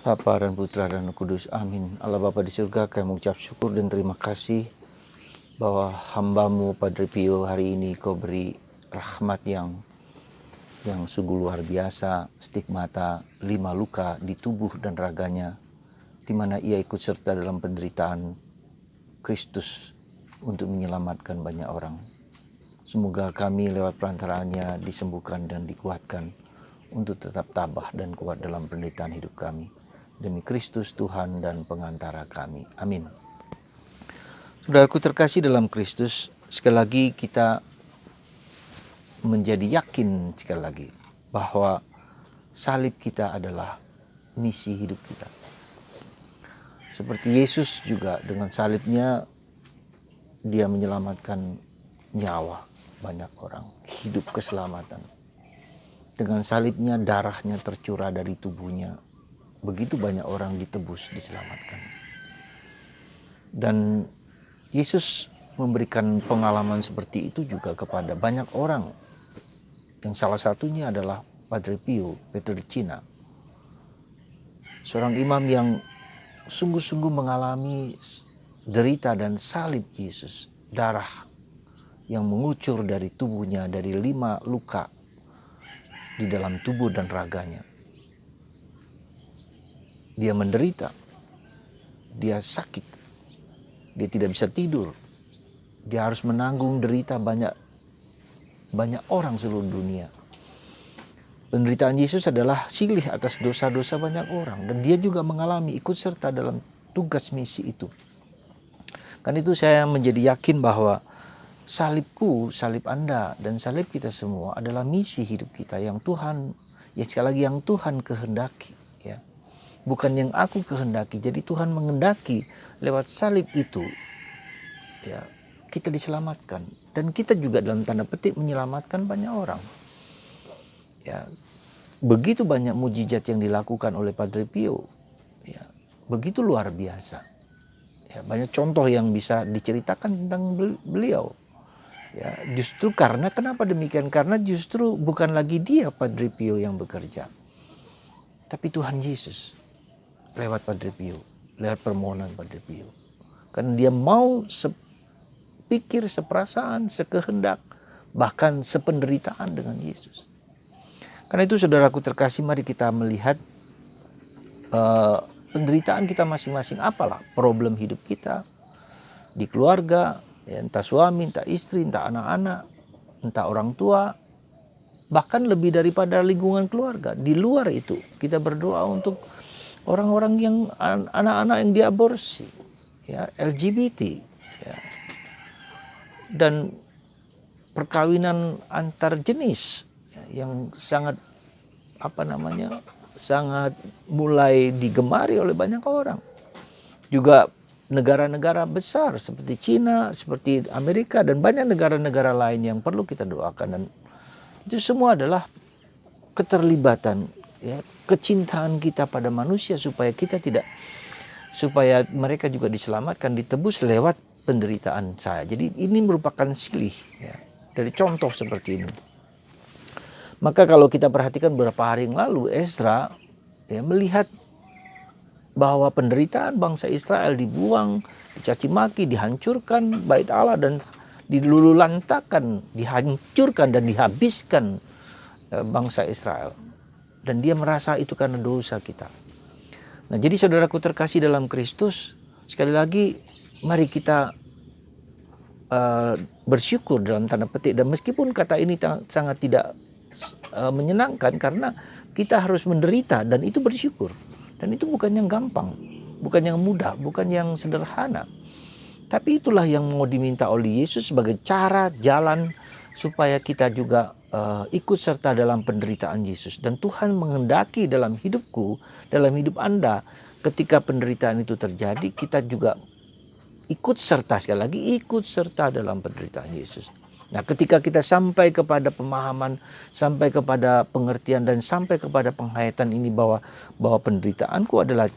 Bapa dan Putra dan Roh Kudus. Amin. Allah Bapa di surga, kami mengucap syukur dan terima kasih bahwa hamba-Mu Padre Pio hari ini Kau beri rahmat yang sungguh luar biasa, stigmata 5 luka di tubuh dan raganya, di mana ia ikut serta dalam penderitaan Kristus untuk menyelamatkan banyak orang. Semoga kami lewat perantaraannya disembuhkan dan dikuatkan untuk tetap tabah dan kuat dalam penderitaan hidup kami. Demi Kristus Tuhan dan pengantara kami. Amin. Saudaraku terkasih dalam Kristus, sekali lagi kita menjadi yakin sekali lagi bahwa salib kita adalah misi hidup kita. Seperti Yesus juga dengan salibnya dia menyelamatkan nyawa banyak orang, hidup keselamatan. Dengan salibnya darahnya tercurah dari tubuhnya, begitu banyak orang ditebus, diselamatkan. Dan Yesus memberikan pengalaman seperti itu juga kepada banyak orang. Yang salah satunya adalah Padre Pio Petrelcina, seorang imam yang sungguh-sungguh mengalami derita dan salib Yesus, darah yang mengucur dari tubuhnya, dari 5 luka di dalam tubuh dan raganya. Dia menderita, dia sakit, dia tidak bisa tidur, dia harus menanggung derita banyak orang seluruh dunia. Penderitaan Yesus adalah silih atas dosa-dosa banyak orang, dan dia juga mengalami ikut serta dalam tugas misi itu. Karena itu saya menjadi yakin bahwa salibku, salib Anda, dan salib kita semua adalah misi hidup kita yang Tuhan, ya sekali lagi yang Tuhan kehendaki, ya. Bukan yang aku kehendaki. Jadi Tuhan mengendaki lewat salib itu, ya, kita diselamatkan, dan kita juga dalam tanda petik menyelamatkan banyak orang. Ya, begitu banyak mujizat yang dilakukan oleh Padre Pio, ya, begitu luar biasa. Ya, banyak contoh yang bisa diceritakan tentang beliau. Ya, justru karena kenapa demikian? Karena justru bukan lagi dia Padre Pio yang bekerja, tapi Tuhan Yesus lewat Padre Pio, lewat permohonan Padre Pio. Karena dia mau sepikir, seperasaan, sekehendak, bahkan sependeritaan dengan Yesus. Karena itu saudaraku terkasih, mari kita melihat penderitaan kita masing-masing. Apalah problem hidup kita di keluarga, ya, entah suami, entah istri, entah anak-anak, entah orang tua, bahkan lebih daripada lingkungan keluarga. Di luar itu kita berdoa untuk orang-orang yang anak-anak yang diaborsi, ya, LGBT, ya, dan perkawinan antar jenis, ya, yang sangat sangat mulai digemari oleh banyak orang. Juga negara-negara besar seperti Cina, seperti Amerika, dan banyak negara-negara lain yang perlu kita doakan. Dan itu semua adalah keterlibatan, ya, kecintaan kita pada manusia supaya mereka juga diselamatkan, ditebus lewat penderitaan saya. Jadi ini merupakan silih, ya, dari contoh seperti ini. Maka kalau kita perhatikan beberapa hari yang lalu, Ezra, ya, melihat bahwa penderitaan bangsa Israel dibuang, dicaci maki, dihancurkan bait Allah, dan dilululantakan, dihancurkan dan dihabiskan bangsa Israel. Dan dia merasa itu karena dosa kita. Nah, jadi saudaraku terkasih dalam Kristus, sekali lagi mari kita bersyukur dalam tanda petik. Dan meskipun kata ini sangat tidak menyenangkan, karena kita harus menderita, dan itu bersyukur. Dan itu bukan yang gampang, bukan yang mudah, bukan yang sederhana. Tapi itulah yang mau diminta oleh Yesus sebagai cara, jalan, supaya kita juga ikut serta dalam penderitaan Yesus. Dan Tuhan menghendaki dalam hidupku, dalam hidup Anda, ketika penderitaan itu terjadi, kita juga ikut serta, sekali lagi ikut serta dalam penderitaan Yesus. Nah, ketika kita sampai kepada pemahaman, sampai kepada pengertian, dan sampai kepada penghayatan ini bahwa penderitaanku adalah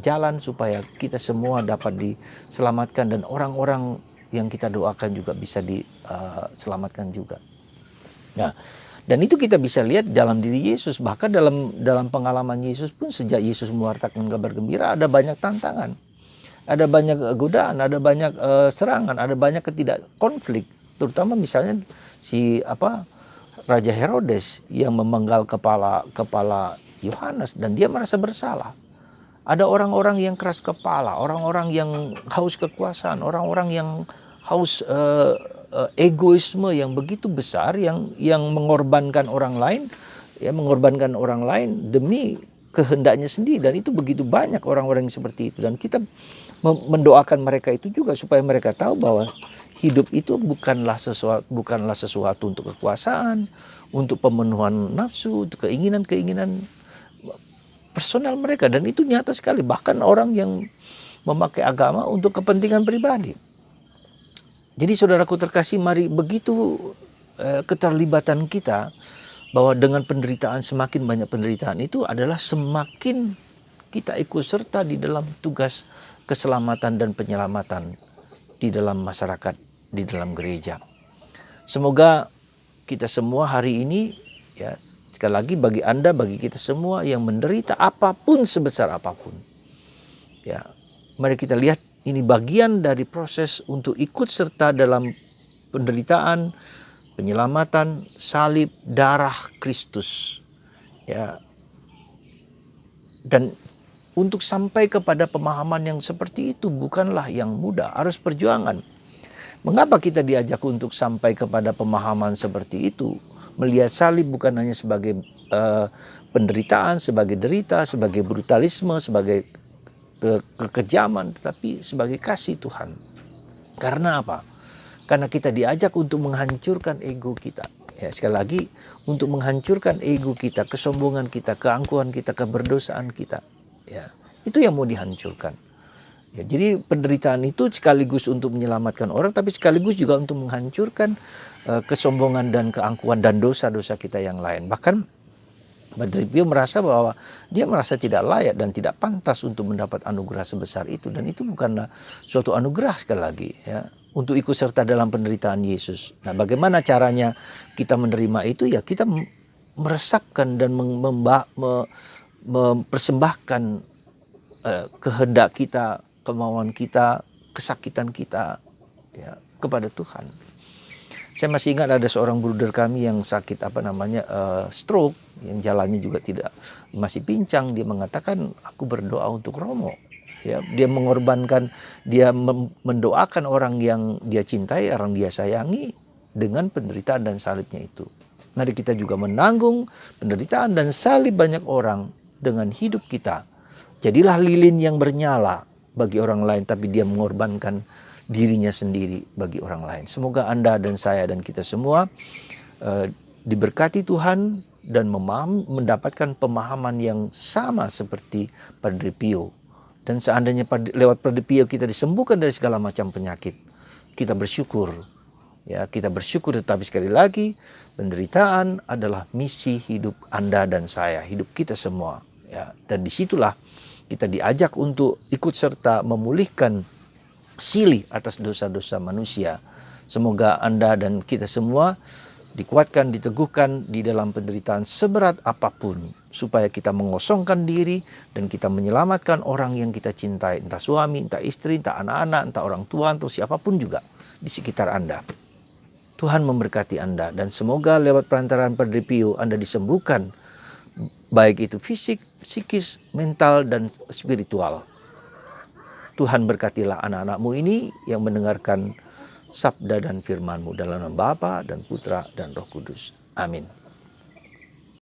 jalan supaya kita semua dapat diselamatkan, dan orang-orang yang kita doakan juga bisa diselamatkan juga. Nah, Dan itu kita bisa lihat dalam diri Yesus. Bahkan dalam pengalaman Yesus pun, sejak Yesus mewartakan kabar gembira, ada banyak tantangan, ada banyak godaan, ada banyak serangan, ada banyak konflik. Terutama misalnya Raja Herodes yang memenggal kepala Yohanes, dan dia merasa bersalah. Ada orang-orang yang keras kepala, orang-orang yang haus kekuasaan, orang-orang yang haus egoisme yang begitu besar, yang mengorbankan orang lain, mengorbankan orang lain demi kehendaknya sendiri. Dan itu begitu banyak orang-orang yang seperti itu. Dan kita mendoakan mereka itu juga supaya mereka tahu bahwa hidup itu bukanlah sesuatu untuk kekuasaan, untuk pemenuhan nafsu, untuk keinginan-keinginan personal mereka. Dan itu nyata sekali, bahkan orang yang memakai agama untuk kepentingan pribadi. Jadi saudaraku terkasih, mari begitu keterlibatan kita, bahwa dengan penderitaan, semakin banyak penderitaan itu adalah semakin kita ikut serta di dalam tugas keselamatan dan penyelamatan di dalam masyarakat, di dalam gereja. Semoga kita semua hari ini, ya, sekali lagi bagi Anda, bagi kita semua yang menderita apapun, sebesar apapun, ya, mari kita lihat ini bagian dari proses untuk ikut serta dalam penderitaan, penyelamatan, salib, darah Kristus. Ya. Dan untuk sampai kepada pemahaman yang seperti itu bukanlah yang mudah, harus perjuangan. Mengapa kita diajak untuk sampai kepada pemahaman seperti itu? Melihat salib bukan hanya sebagai penderitaan, sebagai derita, sebagai brutalisme, sebagai kekejaman, tetapi sebagai kasih Tuhan. Karena apa? Karena kita diajak untuk menghancurkan ego kita. Ya, sekali lagi, untuk menghancurkan ego kita, kesombongan kita, keangkuhan kita, keberdosaan kita. Ya, itu yang mau dihancurkan. Ya, jadi penderitaan itu sekaligus untuk menyelamatkan orang, tapi sekaligus juga untuk menghancurkan kesombongan dan keangkuhan dan dosa-dosa kita yang lain. Bahkan Padre Pio merasa bahwa dia merasa tidak layak dan tidak pantas untuk mendapat anugerah sebesar itu. Dan itu bukanlah suatu anugerah, sekali lagi, ya, untuk ikut serta dalam penderitaan Yesus. Nah, bagaimana caranya kita menerima itu? Ya, kita meresapkan dan mempersembahkan kehendak kita, kemauan kita, kesakitan kita, ya, kepada Tuhan. Saya masih ingat ada seorang bruder kami yang sakit stroke, yang jalannya juga masih pincang. Dia mengatakan, aku berdoa untuk Romo. Ya, dia mengorbankan, dia mendoakan orang yang dia cintai, orang dia sayangi dengan penderitaan dan salibnya itu. Mari kita juga menanggung penderitaan dan salib banyak orang dengan hidup kita. Jadilah lilin yang bernyala bagi orang lain, tapi dia mengorbankan dirinya sendiri bagi orang lain. Semoga Anda dan saya dan kita semua diberkati Tuhan dan mendapatkan pemahaman yang sama seperti Padre Pio. Dan seandainya lewat Padre Pio kita disembuhkan dari segala macam penyakit, kita bersyukur. Ya, kita bersyukur, tetapi sekali lagi, penderitaan adalah misi hidup Anda dan saya, hidup kita semua. Ya, dan disitulah kita diajak untuk ikut serta memulihkan silih atas dosa-dosa manusia. Semoga Anda dan kita semua dikuatkan, diteguhkan di dalam penderitaan seberat apapun, supaya kita mengosongkan diri dan kita menyelamatkan orang yang kita cintai, entah suami, entah istri, entah anak-anak, entah orang tua, atau siapapun juga di sekitar Anda. Tuhan memberkati Anda, dan semoga lewat perantaraan Padre Pio Anda disembuhkan, baik itu fisik, psikis, mental, dan spiritual. Tuhan berkatilah anak-anak-Mu ini yang mendengarkan sabda dan firman-Mu, dalam nama Bapa dan Putra dan Roh Kudus. Amin.